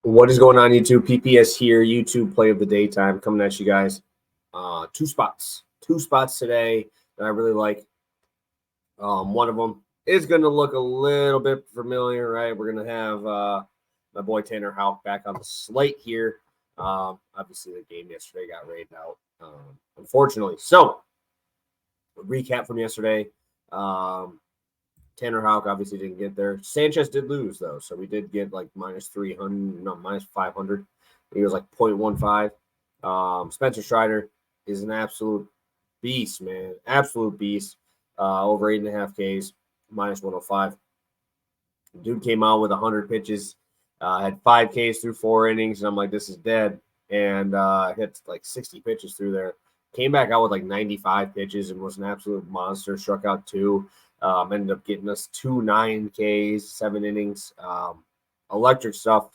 What is going on, YouTube? PPS here, YouTube play of the daytime, coming at you guys. Two spots today that I really like. One of them is going to look a little bit familiar, right? We're going to have my boy Tanner Houck back on the slate here. Obviously, the game yesterday got rained out, unfortunately. So, recap from yesterday. Tanner Houck obviously didn't get there. Sanchez did lose, though. So we did get like minus 500. He was like 0.15. Spencer Strider is an absolute beast, man. Absolute beast. Over 8.5 Ks, minus 105. Dude came out with 100 pitches, had 5 Ks through 4 innings. And I'm like, this is dead. And hit like 60 pitches through there. Came back out with like 95 pitches and was an absolute monster. Struck out 2. Ended up getting us 2 9 Ks, 7 innings. Electric stuff.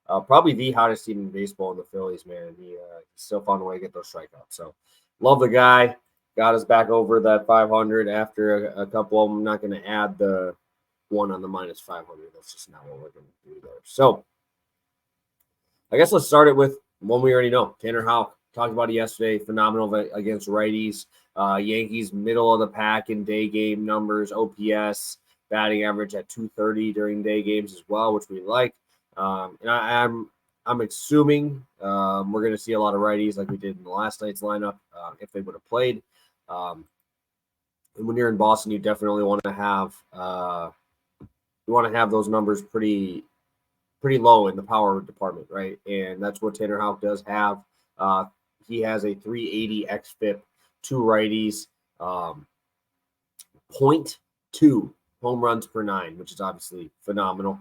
Probably the hottest team in baseball in the Phillies, man. He still found a way to get those strikeouts. So love the guy. Got us back over that 500 after a couple of them. I'm not going to add the one on the minus 500. That's just not what we're going to do there. So I guess let's start it with one we already know. Tanner Houck. Talked about it yesterday. Phenomenal against righties. Yankees middle of the pack in day game numbers. OPS, batting average at 230 during day games as well, which we like. And I'm assuming we're going to see a lot of righties like we did in the last night's lineup if they would have played. And when you're in Boston, you definitely want to have those numbers pretty low in the power department, right? And that's what Tanner Houck does have. He has a 380 xFIP, 2 righties, 0.2 home runs per 9, which is obviously phenomenal.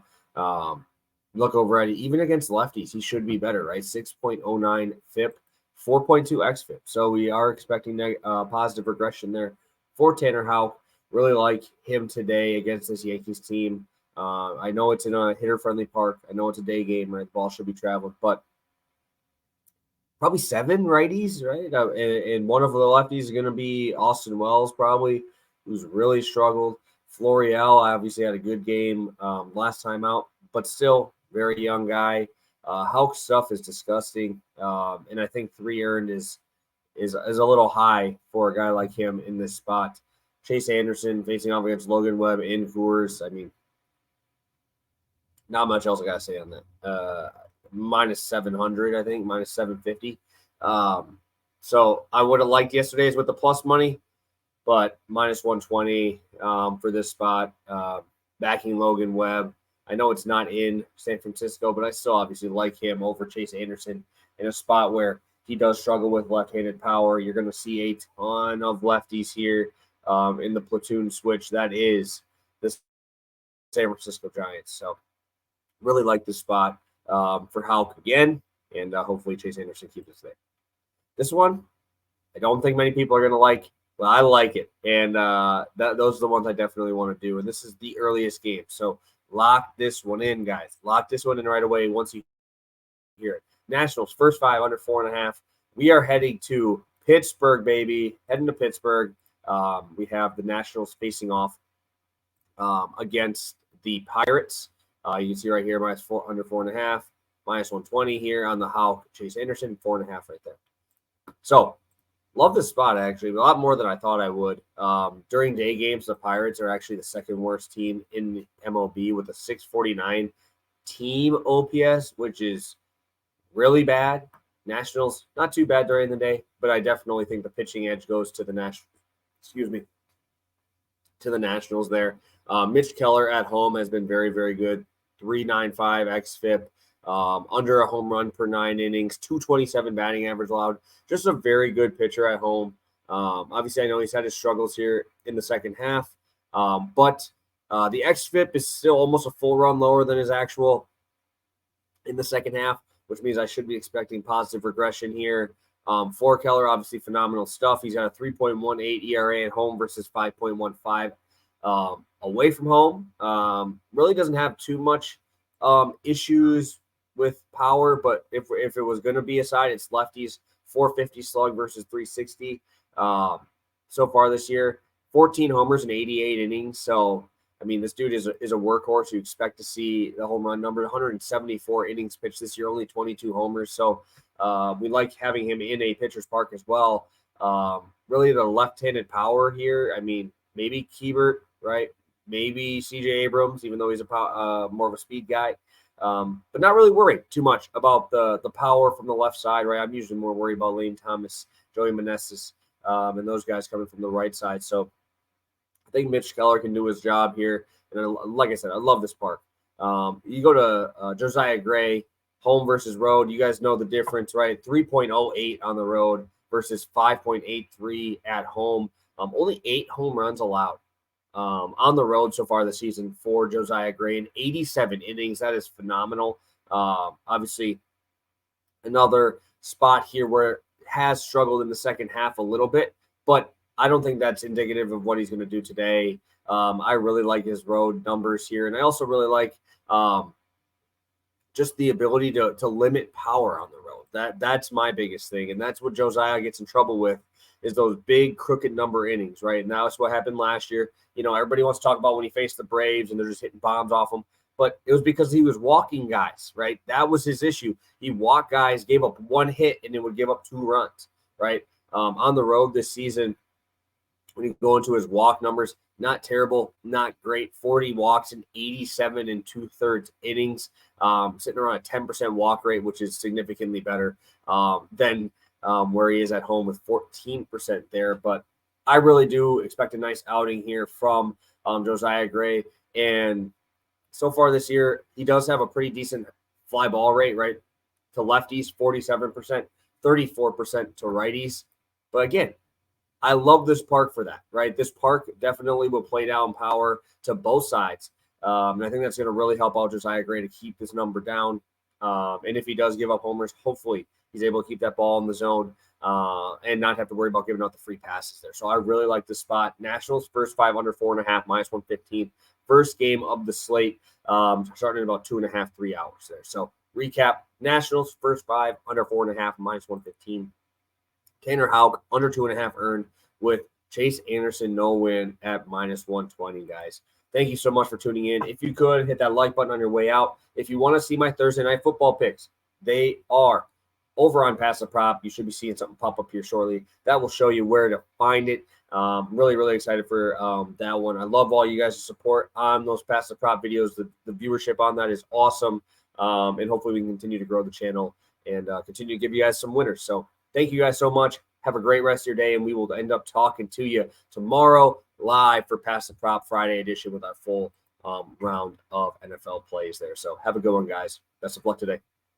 Look over at it, even against lefties, he should be better, right? 6.09 FIP, 4.2 xFIP. So we are expecting positive regression there for Tanner Houck. Really like him today against this Yankees team. I know it's in a hitter-friendly park. I know it's a day game, right? The ball should be traveling, but probably 7 righties, right? And one of the lefties is going to be Austin Wells, probably, who's really struggled. Florial obviously had a good game last time out, but still very young guy. Houck's stuff is disgusting, and I think 3 earned is a little high for a guy like him in this spot. Chase Anderson facing off against Logan Webb in Coors. I mean, not much else I got to say on that. Minus 700, I think, minus 750. So I would have liked yesterday's with the plus money, but minus 120 for this spot. Backing Logan Webb. I know it's not in San Francisco, but I still obviously like him over Chase Anderson in a spot where he does struggle with left-handed power. You're going to see a ton of lefties here in the platoon switch. That is the San Francisco Giants. So really like this spot for Houck again, and hopefully Chase Anderson keeps it there. This one, I don't think many people are going to like. Well, I like it, and those are the ones I definitely want to do. And this is the earliest game, so lock this one in, guys. Lock this one in right away once you hear it. Nationals, first 5 under 4.5. We are heading to Pittsburgh, baby. Heading to Pittsburgh. We have the Nationals facing off against the Pirates. You can see right here, minus 4 under 4.5, minus 120 here on the Houck. Chase Anderson, 4.5 right there. So, love this spot, actually. A lot more than I thought I would. During day games, the Pirates are actually the second worst team in the MLB with a 649 team OPS, which is really bad. Nationals, not too bad during the day, but I definitely think the pitching edge goes to the Nationals there. Mitch Keller at home has been very, very good. 395 xFIP, under a home run per 9 innings, 227 batting average allowed. Just a very good pitcher at home. Obviously, I know he's had his struggles here in the second half, but the xFIP is still almost a full run lower than his actual in the second half, which means I should be expecting positive regression here. For Keller, obviously phenomenal stuff. He's got a 3.18 ERA at home versus 5.15 away from home. Really doesn't have too much issues with power, but if it was going to be a side, it's lefties. 450 slug versus 360 so far this year. 14 homers in 88 innings. So I mean, this dude is a workhorse. You expect to see the home run number, 174 innings pitched this year, only 22 homers. So we like having him in a pitcher's park as well. Really the left-handed power here. I mean, maybe Kiebert, right? Maybe CJ Abrams, even though he's more of a speed guy. But not really worried too much about the power from the left side, right? I'm usually more worried about Lane Thomas, Joey Meneses, and those guys coming from the right side. So I think Mitch Keller can do his job here. And like I said, I love this park. You go to Josiah Gray, home versus road. You guys know the difference, right? 3.08 on the road versus 5.83 at home. Only 8 home runs allowed on the road so far this season for Josiah Gray in 87 innings. That is phenomenal. Obviously, another spot here where it has struggled in the second half a little bit, but I don't think that's indicative of what he's going to do today. I really like his road numbers here, and I also really like just the ability to limit power on the road. That's my biggest thing, and that's what Josiah gets in trouble with, is those big crooked number innings, right? And that's what happened last year. You know, everybody wants to talk about when he faced the Braves and they're just hitting bombs off him, but it was because he was walking guys, right? That was his issue. He walked guys, gave up 1 hit, and it would give up 2 runs, right? On the road this season, when you go into his walk numbers, not terrible, not great. 40 walks in 87 and 2/3 innings, sitting around a 10% walk rate, which is significantly better than where he is at home with 14% there. But I really do expect a nice outing here from Josiah Gray. And so far this year, he does have a pretty decent fly ball rate, right? To lefties, 47%, 34% to righties. But again, I love this park for that, right? This park definitely will play down power to both sides. And I think that's going to really help out Josiah Gray to keep this number down. And if he does give up homers, hopefully he's able to keep that ball in the zone and not have to worry about giving out the free passes there. So I really like this spot. Nationals, first 5 under 4.5, -115. First game of the slate, starting in about 2.5, 3 hours there. So recap, Nationals, first 5 under 4.5, -115. Tanner Houck, under 2.5 earned, with Chase Anderson, no win at -120, guys. Thank you so much for tuning in. If you could, hit that like button on your way out. If you want to see my Thursday night football picks, they are over on Pass the Prop. You should be seeing something pop up here shortly. That will show you where to find it. Really, really excited for that one. I love all you guys' support on those Pass the Prop videos. The viewership on that is awesome. And hopefully we can continue to grow the channel and continue to give you guys some winners. So thank you guys so much. Have a great rest of your day, and we will end up talking to you tomorrow live for Pass the Prop Friday edition with our full round of NFL plays there. So have a good one, guys. Best of luck today.